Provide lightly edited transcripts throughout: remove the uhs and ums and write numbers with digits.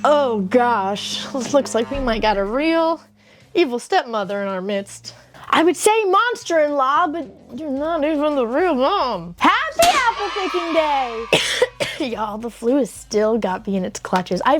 Oh gosh, this looks like we might got a real evil stepmother in our midst. I would say monster-in-law, but you're not even the real mom. Happy apple picking day! Y'all, the flu has still got me in its clutches. I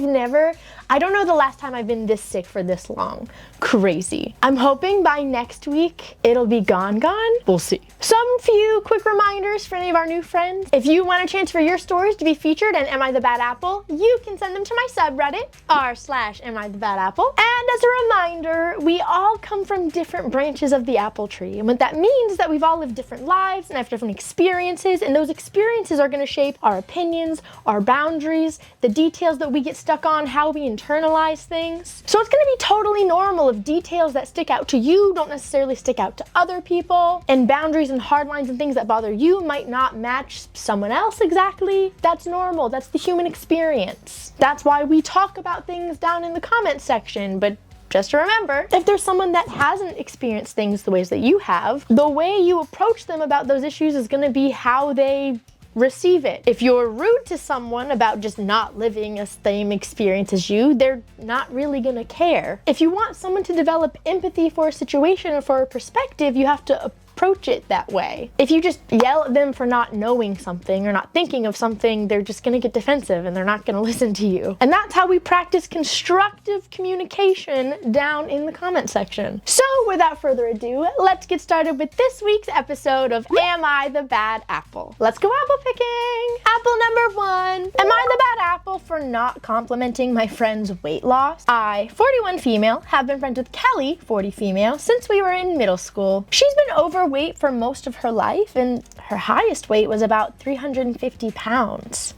don't know the last time I've been this sick for this long. Crazy. I'm hoping by next week it'll be gone. We'll see. Some few quick reminders for any of our new friends. If you want a chance for your stories to be featured in Am I the Bad Apple, you can send them to my subreddit, r/amithebadapple. And as a reminder, we all come from different branches of the apple tree. And what that means is that we've all lived different lives and have different experiences, and those experiences are gonna shape our opinions, our boundaries, the details that we get stuck on, how we internalize things. So it's gonna be totally normal if details that stick out to you don't necessarily stick out to other people, and boundaries and hard lines and things that bother you might not match someone else exactly. That's normal. That's the human experience. That's why we talk about things down in the comments section. But just remember, if there's someone that hasn't experienced things the ways that you have, the way you approach them about those issues is gonna be how they receive it. If you're rude to someone about just not living a same experience as you, they're not really gonna care. If you want someone to develop empathy for a situation or for a perspective, you have to approach it that way. If you just yell at them for not knowing something or not thinking of something, they're just gonna get defensive and they're not gonna listen to you. And that's how we practice constructive communication down in the comment section. So without further ado, let's get started with this week's episode of Am I the Bad Apple? Let's go apple picking! Apple number 1. Am I the bad apple for not complimenting my friend's weight loss? I, 41 female, have been friends with Kelly, 40 female, since we were in middle school. She's been overweight for most of her life, and her highest weight was about 350 pounds.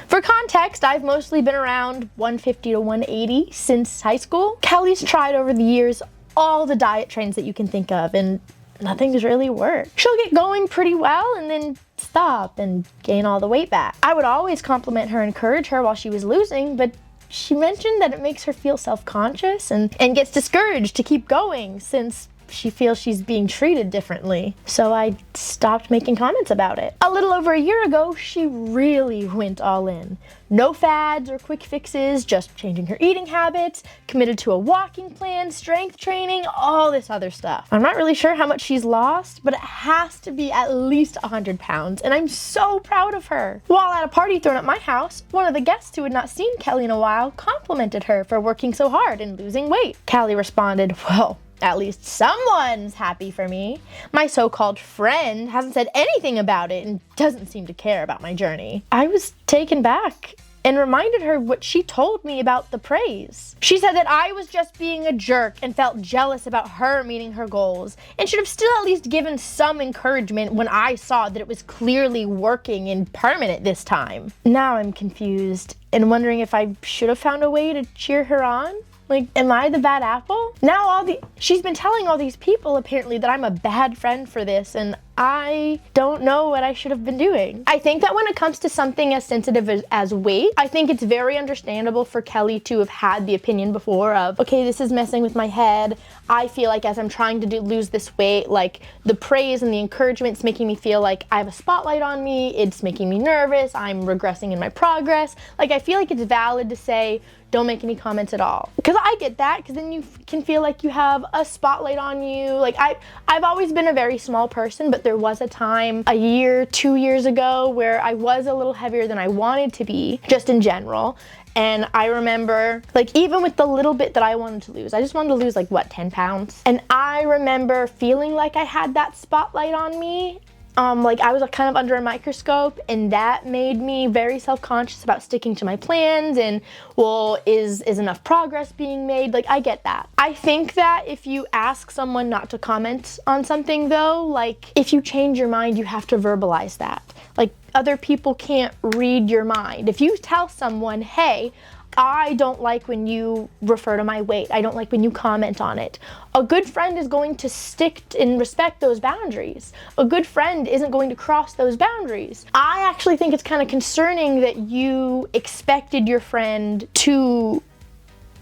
For context, I've mostly been around 150 to 180 since high school. Kelly's tried over the years all the diet trends that you can think of, and nothing's really worked. She'll get going pretty well and then stop and gain all the weight back. I would always compliment her and encourage her while she was losing, but she mentioned that it makes her feel self-conscious and gets discouraged to keep going since she feels she's being treated differently. So I stopped making comments about it. A little over a year ago, she really went all in. No fads or quick fixes, just changing her eating habits, committed to a walking plan, strength training, all this other stuff. I'm not really sure how much she's lost, but it has to be at least 100 pounds, and I'm so proud of her. While at a party thrown at my house, one of the guests who had not seen Kelly in a while complimented her for working so hard and losing weight. Kelly responded, "Well, at least someone's happy for me. My so-called friend hasn't said anything about it and doesn't seem to care about my journey." I was taken back and reminded her what she told me about the praise. She said that I was just being a jerk and felt jealous about her meeting her goals and should have still at least given some encouragement when I saw that it was clearly working and permanent this time. Now I'm confused and wondering if I should have found a way to cheer her on. Like, am I the bad apple? Now she's been telling all these people apparently that I'm a bad friend for this, and I don't know what I should have been doing. I think that when it comes to something as sensitive as weight, I think it's very understandable for Kelly to have had the opinion before of, okay, this is messing with my head. I feel like as I'm trying to lose this weight, like the praise and the encouragement's making me feel like I have a spotlight on me. It's making me nervous. I'm regressing in my progress. Like, I feel like it's valid to say, don't make any comments at all. Because I get that, because then you can feel like you have a spotlight on you. Like, I've always been a very small person, but there was a time a year, 2 years ago where I was a little heavier than I wanted to be, just in general. And I remember, like, even with the little bit that I wanted to lose, I just wanted to lose, like, what, 10 pounds? And I remember feeling like I had that spotlight on me. Like I was kind of under a microscope, and that made me very self-conscious about sticking to my plans and, well, is enough progress being made? Like, I get that. I think that if you ask someone not to comment on something though, like if you change your mind, you have to verbalize that. Like, other people can't read your mind. If you tell someone, hey, I don't like when you refer to my weight. I don't like when you comment on it. A good friend is going to stick and respect those boundaries. A good friend isn't going to cross those boundaries. I actually think it's kind of concerning that you expected your friend to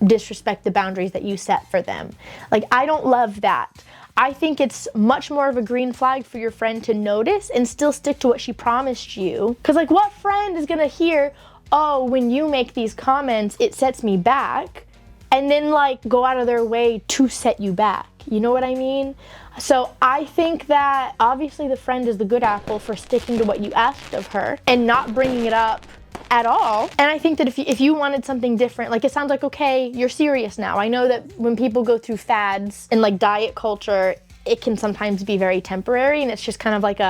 disrespect the boundaries that you set for them. Like, I don't love that. I think it's much more of a green flag for your friend to notice and still stick to what she promised you. Because, like, what friend is gonna hear, oh, when you make these comments, it sets me back, and then like go out of their way to set you back. You know what I mean? So I think that obviously the friend is the good apple for sticking to what you asked of her and not bringing it up at all. And I think that if you wanted something different, like it sounds like, okay, you're serious now. I know that when people go through fads and like diet culture, it can sometimes be very temporary, and it's just kind of like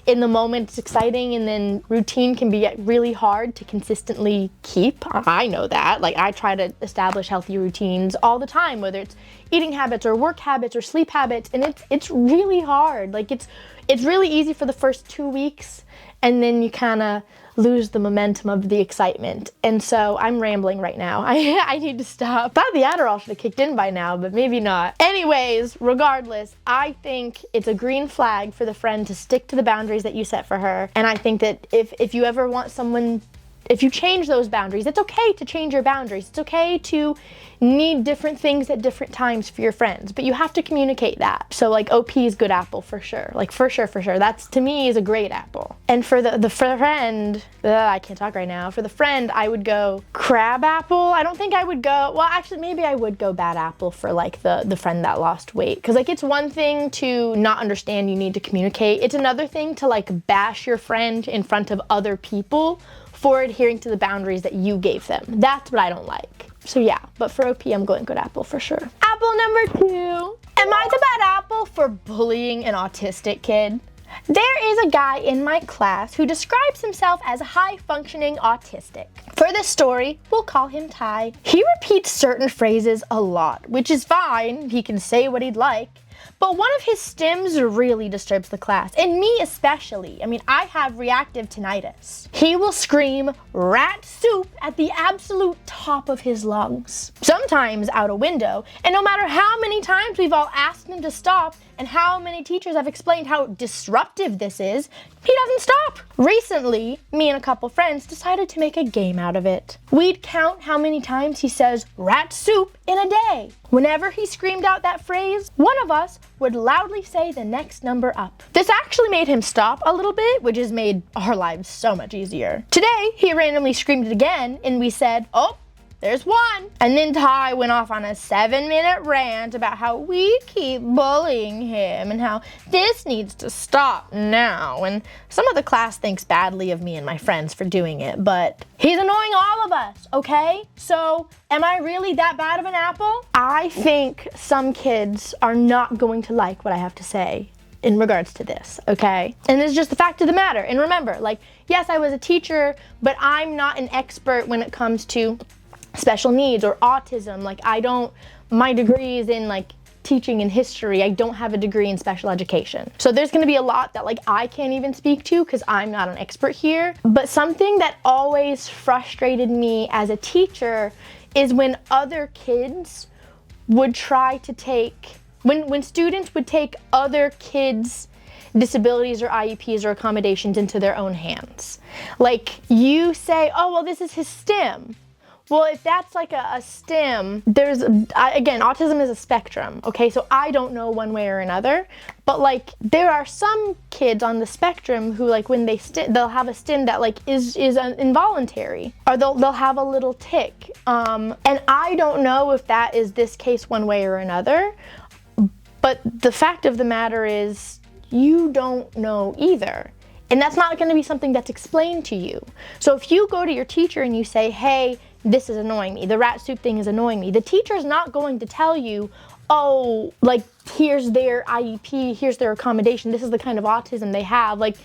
in the moment it's exciting, and then routine can be really hard to consistently keep. I know that. Like I try to establish healthy routines all the time, whether it's eating habits or work habits or sleep habits, and it's really hard. Like it's really easy for the first 2 weeks, and then you kind of lose the momentum of the excitement. And so I'm rambling right now. I need to stop. Thought the Adderall should have kicked in by now, but maybe not. Anyways, regardless, I think it's a green flag for the friend to stick to the boundaries that you set for her. And I think that if you ever want someone, if you change those boundaries, it's okay to change your boundaries. It's okay to need different things at different times for your friends, but you have to communicate that. So like OP is good apple for sure. Like for sure. That's, to me, is a great apple. And for the friend, I can't talk right now. For the friend, I would go crab apple. I don't think I would go, well, actually, maybe I would go bad apple for like the friend that lost weight. Cause like it's one thing to not understand you need to communicate. It's another thing to like bash your friend in front of other people for adhering to the boundaries that you gave them. That's what I don't like. So yeah, but for OP, I'm going good apple for sure. Apple number 2. Am I the bad apple for bullying an autistic kid? There is a guy in my class who describes himself as high-functioning autistic. For this story, we'll call him Ty. He repeats certain phrases a lot, which is fine. He can say what he'd like. But one of his stims really disturbs the class, and me especially. I mean, I have reactive tinnitus. He will scream rat soup at the absolute top of his lungs, sometimes out a window, and no matter how many times we've all asked him to stop and how many teachers have explained how disruptive this is, he doesn't stop. Recently, me and a couple friends decided to make a game out of it. We'd count how many times he says rat soup in a day. Whenever he screamed out that phrase, one of us would loudly say the next number up. This actually made him stop a little bit, which has made our lives so much easier. Today, he randomly screamed it again, and we said, oh, there's one. And then Ty went off on a 7-minute rant about how we keep bullying him and how this needs to stop now. And some of the class thinks badly of me and my friends for doing it, but he's annoying all of us, okay? So am I really that bad of an apple? I think some kids are not going to like what I have to say in regards to this, okay? And it's just the fact of the matter. And remember, like, yes, I was a teacher, but I'm not an expert when it comes to special needs or autism. Like my degree is in like teaching and history. I don't have a degree in special education. So there's gonna be a lot that like I can't even speak to because I'm not an expert here. But something that always frustrated me as a teacher is when other kids would try to take, when students would take other kids' disabilities or IEPs or accommodations into their own hands. Like you say, oh, well, this is his STEM. Well, if that's like a STEM, again, autism is a spectrum, okay? So I don't know one way or another, but like there are some kids on the spectrum who like when they'll have a STEM that like is involuntary, or they'll have a little tick. And I don't know if that is this case one way or another, but the fact of the matter is you don't know either. And that's not gonna be something that's explained to you. So if you go to your teacher and you say, hey, this is annoying me, the rat soup thing is annoying me, the teacher's not going to tell you, oh, like, here's their IEP, here's their accommodation, this is the kind of autism they have. Like,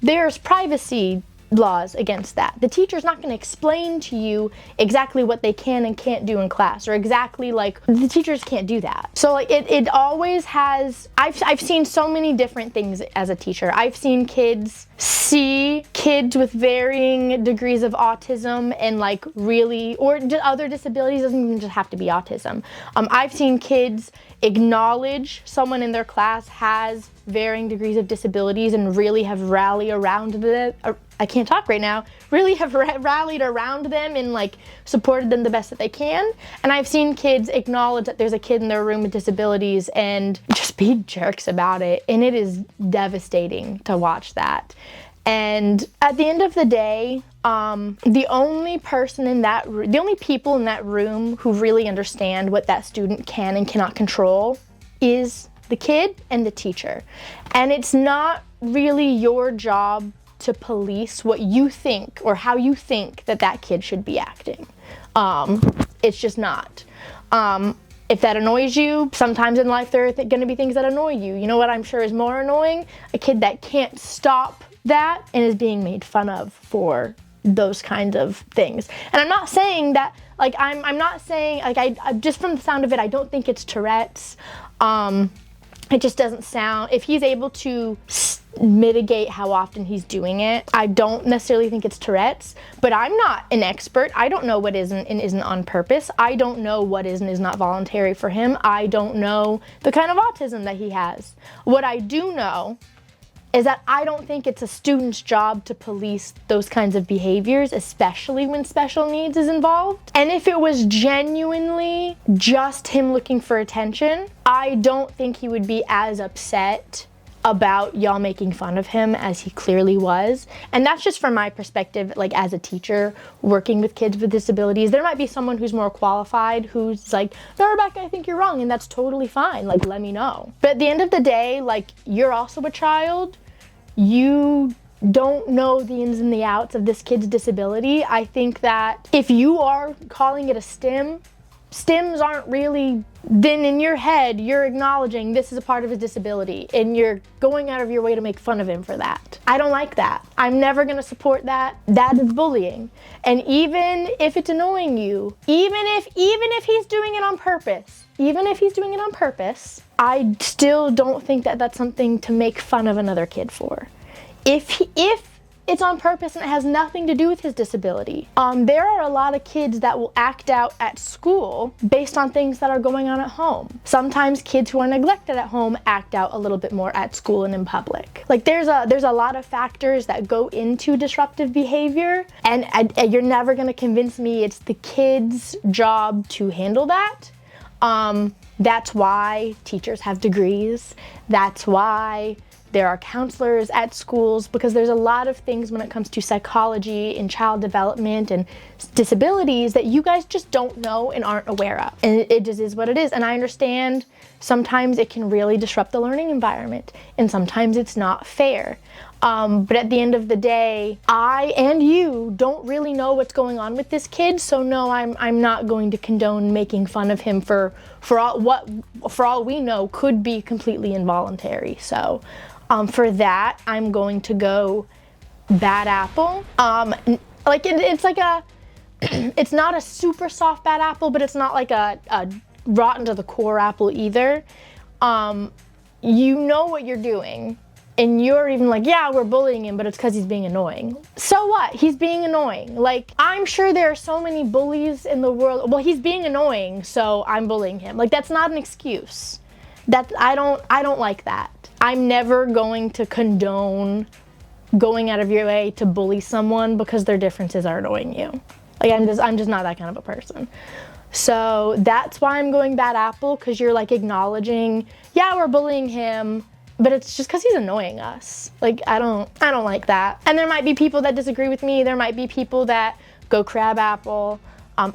there's privacy laws against that. The teacher's not going to explain to you exactly what they can and can't do in class, or exactly like, the teachers can't do that. So like it always has, I've seen so many different things as a teacher. I've seen kids see kids with varying degrees of autism and like really, or other disabilities, doesn't even just have to be autism. I've seen kids acknowledge someone in their class has varying degrees of disabilities and really have rallied around them. I can't talk right now. Really have rallied around them and like supported them the best that they can. And I've seen kids acknowledge that there's a kid in their room with disabilities and just be jerks about it. And it is devastating to watch that. And at the end of the day, the only people in that room who really understand what that student can and cannot control is the kid and the teacher. And it's not really your job to police what you think or how you think that kid should be acting. It's just not. If that annoys you, sometimes in life there are going to be things that annoy you. You know what I'm sure is more annoying? A kid that can't stop that and is being made fun of for those kinds of things. And I'm not saying that, like, I'm not saying, like, I just from the sound of it, I don't think it's Tourette's. It just doesn't sound, if he's able to mitigate how often he's doing it, I don't necessarily think it's Tourette's, but I'm not an expert. I don't know what is and isn't on purpose. I don't know what is and is not voluntary for him. I don't know the kind of autism that he has. What I do know is that I don't think it's a student's job to police those kinds of behaviors, especially when special needs is involved. And if it was genuinely just him looking for attention, I don't think he would be as upset about y'all making fun of him as he clearly was. And that's just from my perspective, like as a teacher working with kids with disabilities. There might be someone who's more qualified who's like, no, Rebecca, I think you're wrong, and that's totally fine. Like, let me know. But at the end of the day, like, you're also a child. You don't know the ins and the outs of this kid's disability. I think that if you are calling it a stims aren't really, then in your head, you're acknowledging this is a part of his disability and you're going out of your way to make fun of him for that. I don't like that. I'm never gonna support that. That is bullying. And even if it's annoying you, even if he's doing it on purpose, I still don't think that that's something to make fun of another kid for. If it's on purpose and it has nothing to do with his disability. There are a lot of kids that will act out at school based on things that are going on at home. Sometimes kids who are neglected at home act out a little bit more at school and in public. Like there's a lot of factors that go into disruptive behavior, and you're never gonna convince me it's the kid's job to handle that. That's why teachers have degrees. That's why there are counselors at schools, because there's a lot of things when it comes to psychology and child development and disabilities that you guys just don't know and aren't aware of. And it just is what it is. And I understand sometimes it can really disrupt the learning environment and sometimes it's not fair. But at the end of the day, I and you don't really know what's going on with this kid. So no, I'm not going to condone making fun of him for all we know could be completely involuntary. So for that, I'm going to go bad apple. Like it's like it's not a super soft bad apple, but it's not like a rotten to the core apple either. You know what you're doing. And you're even like, yeah, we're bullying him, but it's because he's being annoying. So what? He's being annoying. Like, I'm sure there are so many bullies in the world. Well, he's being annoying, so I'm bullying him. Like, that's not an excuse. I don't like that. I'm never going to condone going out of your way to bully someone because their differences are annoying you. Like, I'm just not that kind of a person. So that's why I'm going bad apple, because you're like acknowledging, yeah, we're bullying him, but it's just because he's annoying us. Like, I don't like that. And there might be people that disagree with me. There might be people that go crab apple.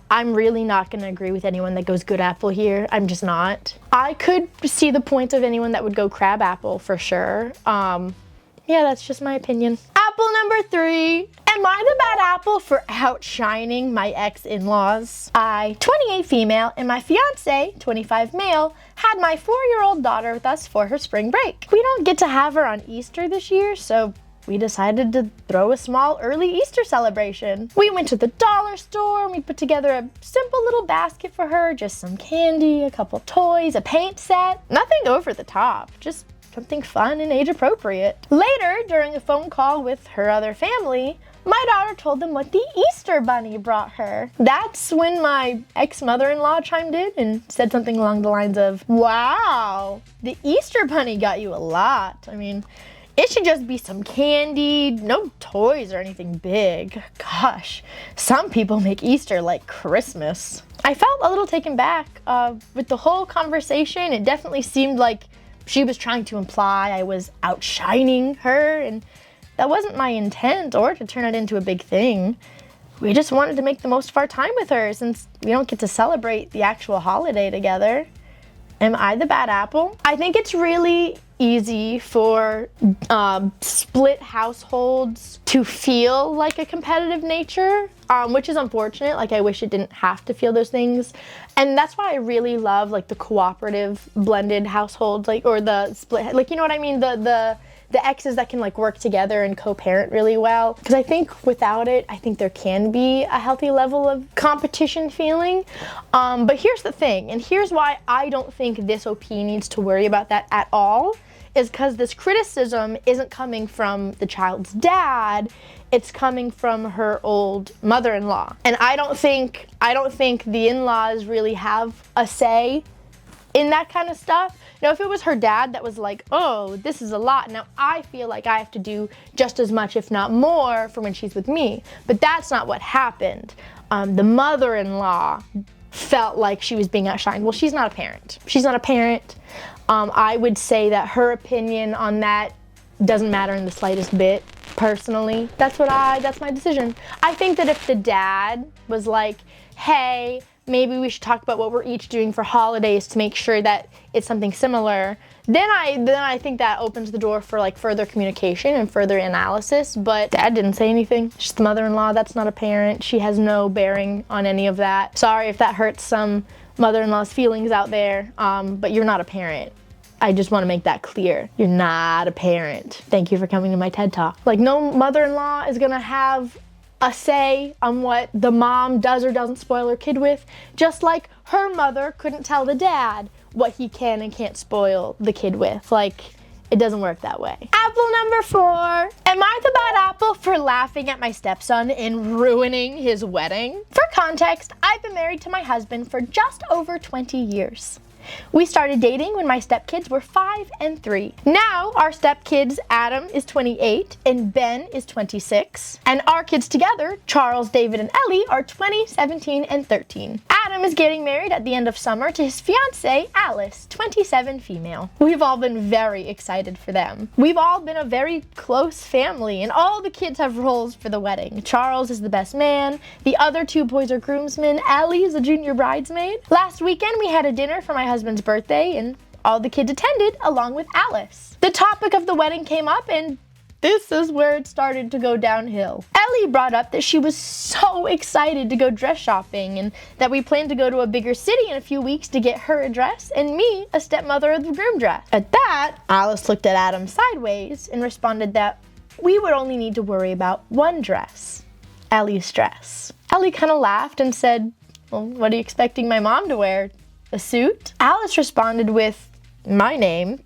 I'm really not gonna agree with anyone that goes good apple here. I'm just not. I could see the point of anyone that would go crab apple for sure. Yeah, that's just my opinion. Apple number 3. Am I the bad apple for outshining my ex-in-laws? I, 28 female, and my fiance, 25 male, had my 4-year-old daughter with us for her spring break. We don't get to have her on Easter this year, so we decided to throw a small early Easter celebration. We went to the dollar store and we put together a simple little basket for her, just some candy, a couple toys, a paint set. Nothing over the top, just something fun and age appropriate. Later, during a phone call with her other family, my daughter told them what the Easter bunny brought her. That's when my ex-mother-in-law chimed in and said something along the lines of, wow, the Easter bunny got you a lot. I mean, it should just be some candy, no toys or anything big. Gosh, some people make Easter like Christmas. I felt a little taken back with the whole conversation. It definitely seemed like she was trying to imply I was outshining her, and That wasn't my intent or to turn it into a big thing. We just wanted to make the most of our time with her since we don't get to celebrate the actual holiday together. Am I the bad apple? I think it's really easy for split households to feel like a competitive nature, which is unfortunate. Like, I wish it didn't have to feel those things. And that's why I really love like the cooperative blended households, like, or the split, like, you know what I mean? The exes that can like work together and co-parent really well. Because I think without it, I think there can be a healthy level of competition feeling. But here's the thing, and here's why I don't think this OP needs to worry about that at all, is because this criticism isn't coming from the child's dad, it's coming from her old mother-in-law. And I don't think the in-laws really have a say in that kind of stuff. Now, if it was her dad that was like, oh, this is a lot, now I feel like I have to do just as much, if not more, for when she's with me. But that's not what happened. The mother-in-law felt like she was being outshined. Well, she's not a parent. She's not a parent. I would say that her opinion on that doesn't matter in the slightest bit, personally. That's my decision. I think that if the dad was like, hey, maybe we should talk about what we're each doing for holidays to make sure that it's something similar, then I think that opens the door for like further communication and further analysis. But dad didn't say anything. She's the mother-in-law, that's not a parent. She has no bearing on any of that. Sorry if that hurts some mother-in-law's feelings out there, but you're not a parent. I just want to make that clear. You're not a parent. Thank you for coming to my TED Talk. Like, no mother-in-law is gonna have a say on what the mom does or doesn't spoil her kid with, just like her mother couldn't tell the dad what he can and can't spoil the kid with. Like, it doesn't work that way. Apple number 4. Am I the bad apple for laughing at my stepson and ruining his wedding? For context, I've been married to my husband for just over 20 years. We started dating when my stepkids were 5 and 3. Now our stepkids, Adam is 28 and Ben is 26. And our kids together, Charles, David, and Ellie, are 20, 17, and 13. Adam is getting married at the end of summer to his fiancée, Alice, 27 female. We've all been very excited for them. We've all been a very close family, and all the kids have roles for the wedding. Charles is the best man, the other 2 boys are groomsmen, Ellie is a junior bridesmaid. Last weekend we had a dinner for my husband's birthday, and all the kids attended along with Alice. The topic of the wedding came up, and this is where it started to go downhill. Ellie brought up that she was so excited to go dress shopping and that we planned to go to a bigger city in a few weeks to get her a dress and me a stepmother of the groom dress. At that, Alice looked at Adam sideways and responded that we would only need to worry about one dress, Ellie's dress. Ellie kind of laughed and said, well, what are you expecting my mom to wear? A suit? Alice responded with, my name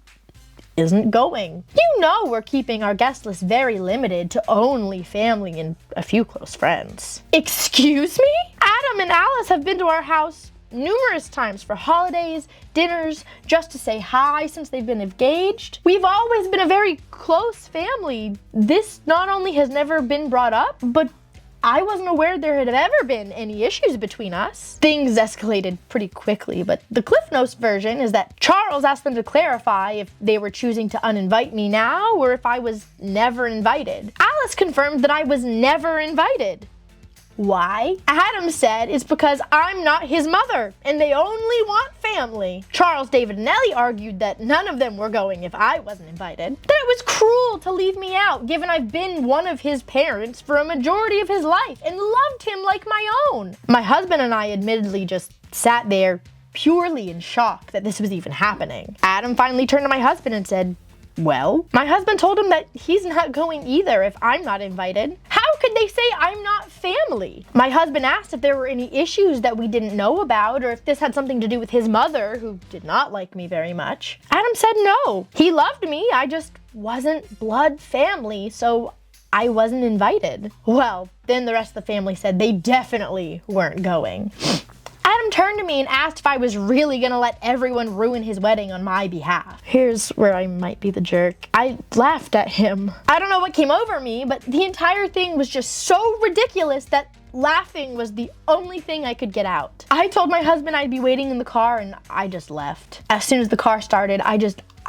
isn't going. You know we're keeping our guest list very limited to only family and a few close friends. Excuse me? Adam and Alice have been to our house numerous times for holidays, dinners, just to say hi since they've been engaged. We've always been a very close family. This not only has never been brought up, but I wasn't aware there had ever been any issues between us. Things escalated pretty quickly, but the Cliff Notes version is that Charles asked them to clarify if they were choosing to uninvite me now or if I was never invited. Alice confirmed that I was never invited. Why? Adam said it's because I'm not his mother and they only want family. Charles, David, and Ellie argued that none of them were going if I wasn't invited. That it was cruel to leave me out given I've been one of his parents for a majority of his life and loved him like my own. My husband and I admittedly just sat there purely in shock that this was even happening. Adam finally turned to my husband and said, well, my husband told him that he's not going either if I'm not invited. How could they say I'm not family? My husband asked if there were any issues that we didn't know about or if this had something to do with his mother, who did not like me very much. Adam said no. He loved me, I just wasn't blood family, so I wasn't invited. Well, then the rest of the family said they definitely weren't going. Adam turned to me and asked if I was really gonna let everyone ruin his wedding on my behalf. Here's where I might be the jerk. I laughed at him. I don't know what came over me, but the entire thing was just so ridiculous that laughing was the only thing I could get out. I told my husband I'd be waiting in the car and I just left. As soon as the car started,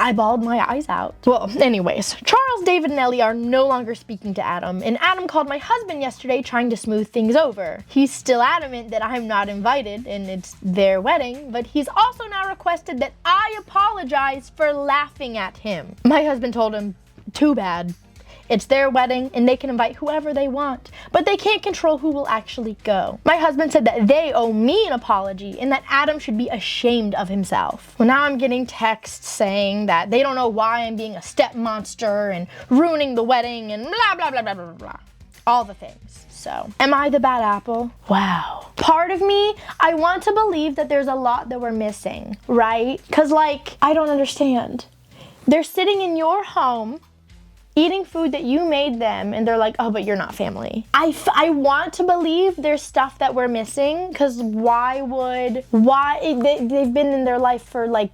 I bawled my eyes out. Well, anyways, Charles, David, and Ellie are no longer speaking to Adam, and Adam called my husband yesterday trying to smooth things over. He's still adamant that I'm not invited, and it's their wedding, but he's also now requested that I apologize for laughing at him. My husband told him, too bad. It's their wedding and they can invite whoever they want, but they can't control who will actually go. My husband said that they owe me an apology and that Adam should be ashamed of himself. Well, now I'm getting texts saying that they don't know why I'm being a step monster and ruining the wedding and blah, blah, blah, blah, blah, blah. All the things. So, am I the bad apple? Wow. Part of me, I want to believe that there's a lot that we're missing, right? Because, like, I don't understand. They're sitting in your home eating food that you made them, and they're like, oh, but you're not family. I want to believe there's stuff that we're missing, because they've been in their life for like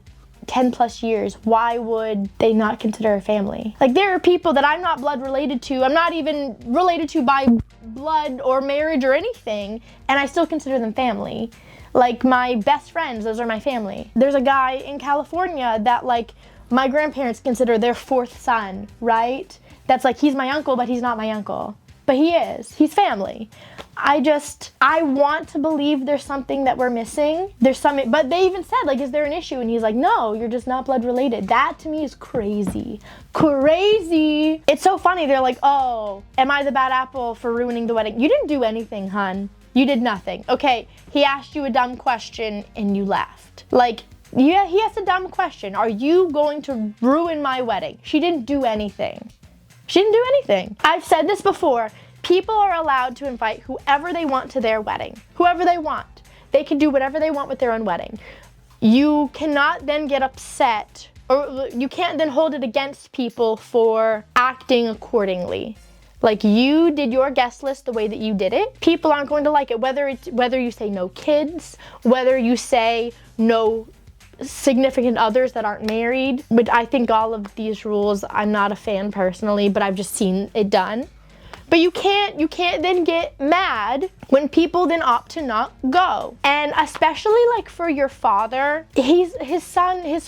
10 plus years. Why would they not consider a family? Like, there are people that I'm not blood related to, I'm not even related to by blood or marriage or anything, and I still consider them family. Like, my best friends, those are my family. There's a guy in California that, like, my grandparents consider their fourth son, right? That's like, he's my uncle, but he's not my uncle. But he is. He's family. I want to believe there's something that we're missing. There's something, but they even said, like, is there an issue? And he's like, no, you're just not blood related. That to me is crazy. Crazy. It's so funny. They're like, oh, am I the bad apple for ruining the wedding? You didn't do anything, hun. You did nothing. Okay, he asked you a dumb question and you left. Like, yeah, he asked a dumb question. Are you going to ruin my wedding? She didn't do anything. She didn't do anything. I've said this before. People are allowed to invite whoever they want to their wedding. Whoever they want. They can do whatever they want with their own wedding. You cannot then get upset, or you can't then hold it against people for acting accordingly. Like, you did your guest list the way that you did it. People aren't going to like it. Whether you say no kids, whether you say no significant others that aren't married. But I think all of these rules, I'm not a fan personally, but I've just seen it done. But you can't then get mad when people then opt to not go. And especially, like, for your father, his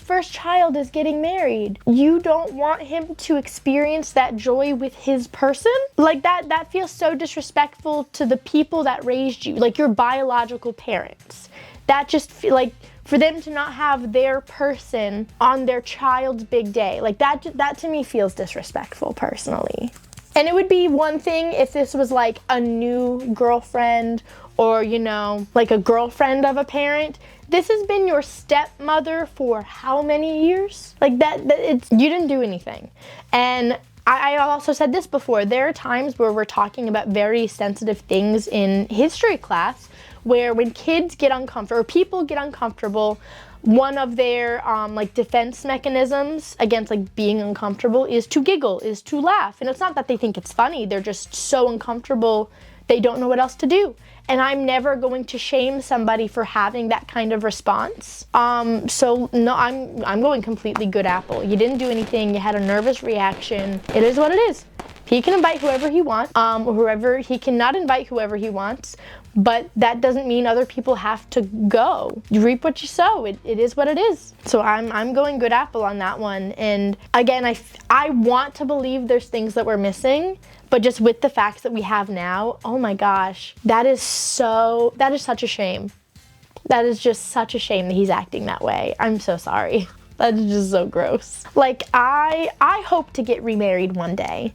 first child is getting married. You don't want him to experience that joy with his person? Like, that feels so disrespectful to the people that raised you, like your biological parents. That just feel like, for them to not have their person on their child's big day, like that to me feels disrespectful personally. And it would be one thing if this was like a new girlfriend or, you know, like a girlfriend of a parent. This has been your stepmother for how many years? Like you didn't do anything. And I also said this before, there are times where we're talking about very sensitive things in history class where when kids get uncomfortable, or people get uncomfortable, one of their like defense mechanisms against like being uncomfortable is to giggle, is to laugh. And it's not that they think it's funny, they're just so uncomfortable, they don't know what else to do. And I'm never going to shame somebody for having that kind of response. So no, I'm going completely good apple. You didn't do anything, you had a nervous reaction. It is what it is. He can invite whoever he wants, he cannot invite whoever he wants, but that doesn't mean other people have to go. You reap what you sow. It is what it is. So I'm going good apple on that one. And again, I want to believe there's things that we're missing, but just with the facts that we have now, oh my gosh, that is such a shame. That is just such a shame that he's acting that way. I'm so sorry. That is just so gross. Like, I hope to get remarried one day.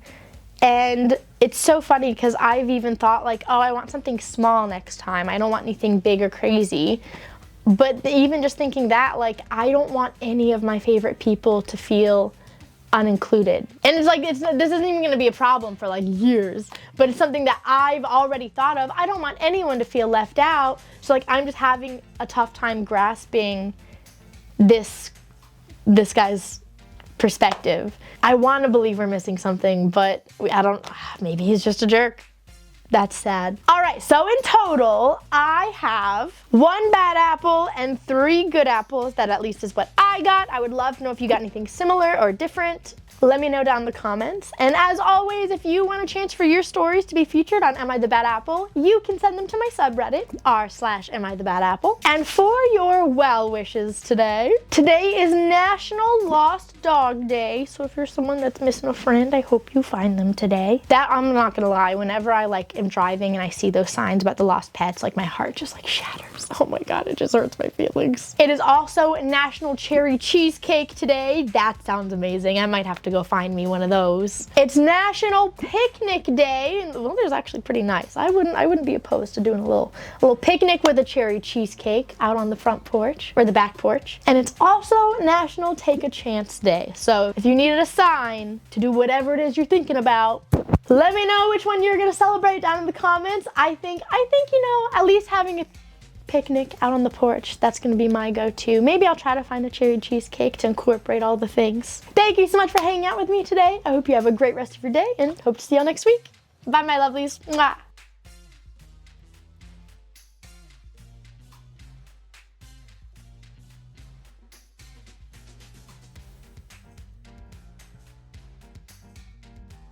And it's so funny because I've even thought like, oh, I want something small next time. I don't want anything big or crazy. But even just thinking that, like, I don't want any of my favorite people to feel unincluded. And it's like, this isn't even gonna be a problem for like years, but it's something that I've already thought of. I don't want anyone to feel left out. So like, I'm just having a tough time grasping this guy's perspective. I want to believe we're missing something, but maybe he's just a jerk. That's sad. All right, so in total, I have 1 bad apple and 3 good apples. That at least is what I got. I would love to know if you got anything similar or different. Let me know down in the comments. And as always, if you want a chance for your stories to be featured on Am I the Bad Apple, you can send them to my subreddit, r/amithebadapple. And for your well wishes today is National Lost Lost Dog Day. So if you're someone that's missing a friend, I hope you find them today. That, I'm not gonna lie, whenever I like am driving and I see those signs about the lost pets, like my heart just like shatters. Oh my God, it just hurts my feelings. It is also National Cherry Cheesecake today. That sounds amazing. I might have to go find me one of those. It's National Picnic Day. The weather's actually pretty nice. I wouldn't be opposed to doing a little picnic with a cherry cheesecake out on the front porch or the back porch. And it's also National Take a Chance Day. So if you needed a sign to do whatever it is you're thinking about, let me know which one you're gonna celebrate down in the comments. I think, you know, at least having a picnic out on the porch, that's gonna be my go-to. Maybe I'll try to find a cherry cheesecake to incorporate all the things. Thank you so much for hanging out with me today. I hope you have a great rest of your day and hope to see y'all next week. Bye, my lovelies. Mwah.